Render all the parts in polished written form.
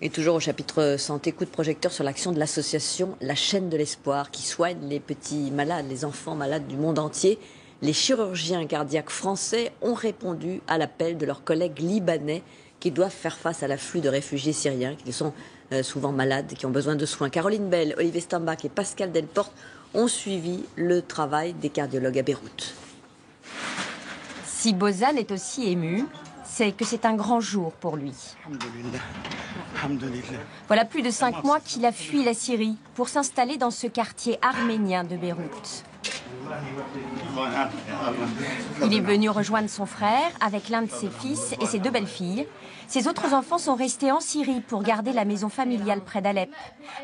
Et toujours au chapitre santé, coup de projecteur sur l'action de l'association La Chaîne de l'Espoir qui soigne les petits malades, les enfants malades du monde entier. Les chirurgiens cardiaques français ont répondu à l'appel de leurs collègues libanais qui doivent faire face à l'afflux de réfugiés syriens qui sont souvent malades, qui ont besoin de soins. Caroline Bell, Olivier Stambach et Pascal Delporte ont suivi le travail des cardiologues à Beyrouth. Si Bozan est aussi ému, c'est que c'est un grand jour pour lui. Voilà plus de 5 mois qu'il a fui la Syrie pour s'installer dans ce quartier arménien de Beyrouth. Il est venu rejoindre son frère avec l'un de ses fils et ses 2 belles-filles. Ses autres enfants sont restés en Syrie pour garder la maison familiale près d'Alep.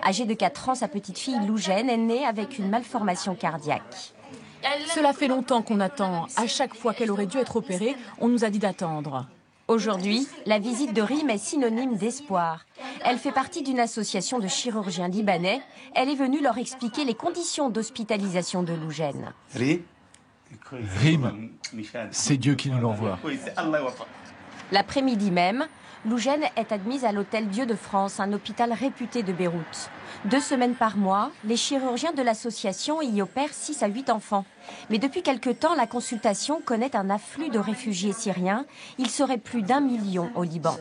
Âgée de 4 ans, sa petite fille Loujen est née avec une malformation cardiaque. Cela fait longtemps qu'on attend. À chaque fois qu'elle aurait dû être opérée, on nous a dit d'attendre. Aujourd'hui, la visite de Rim est synonyme d'espoir. Elle fait partie d'une association de chirurgiens libanais. Elle est venue leur expliquer les conditions d'hospitalisation de Loujen. Rim, c'est Dieu qui nous l'envoie. L'après-midi même, Loujen est admise à l'hôtel Dieu de France, un hôpital réputé de Beyrouth. 2 semaines par mois, les chirurgiens de l'association y opèrent 6 à 8 enfants. Mais depuis quelque temps, la consultation connaît un afflux de réfugiés syriens. Il serait plus d'1 million au Liban.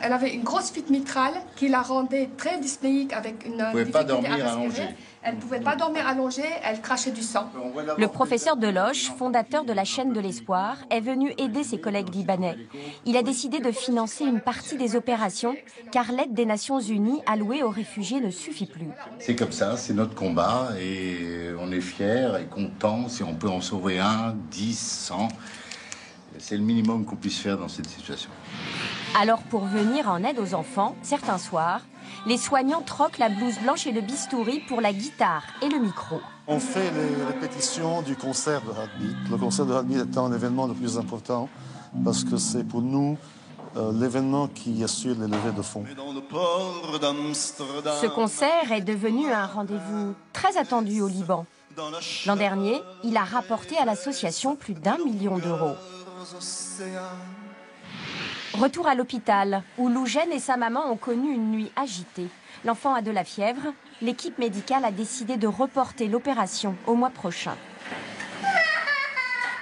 Elle avait une grosse fuite mitrale qui la rendait très dyspnéique avec une difficulté à respirer. Elle ne pouvait pas dormir allongée, elle crachait du sang. Le professeur Deloche, fondateur de la Chaîne de l'Espoir, est venu aider ses collègues libanais. Il a décidé de financer une partie des opérations car l'aide des Nations Unies allouée aux réfugiés ne suffit plus. C'est comme ça, c'est notre combat et on est fiers et contents si on peut en sauver 1, 10, 100. C'est le minimum qu'on puisse faire dans cette situation. Alors pour venir en aide aux enfants, certains soirs, les soignants troquent la blouse blanche et le bistouri pour la guitare et le micro. On fait les répétitions du concert de Heartbeat. Le concert de Heartbeat étant l'événement le plus important parce que c'est pour nous l'événement qui assure les levées de fonds. Ce concert est devenu un rendez-vous très attendu au Liban. L'an dernier, il a rapporté à l'association plus d'1 million d'euros. Retour à l'hôpital, où Loujen et sa maman ont connu une nuit agitée. L'enfant a de la fièvre. L'équipe médicale a décidé de reporter l'opération au mois prochain.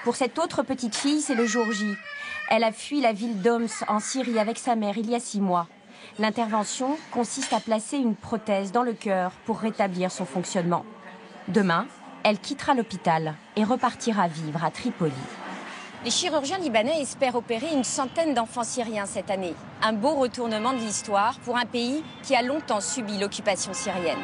Pour cette autre petite fille, c'est le jour J. Elle a fui la ville d'Homs en Syrie avec sa mère il y a 6 mois. L'intervention consiste à placer une prothèse dans le cœur pour rétablir son fonctionnement. Demain, elle quittera l'hôpital et repartira vivre à Tripoli. Les chirurgiens libanais espèrent opérer une centaine d'enfants syriens cette année. Un beau retournement de l'histoire pour un pays qui a longtemps subi l'occupation syrienne.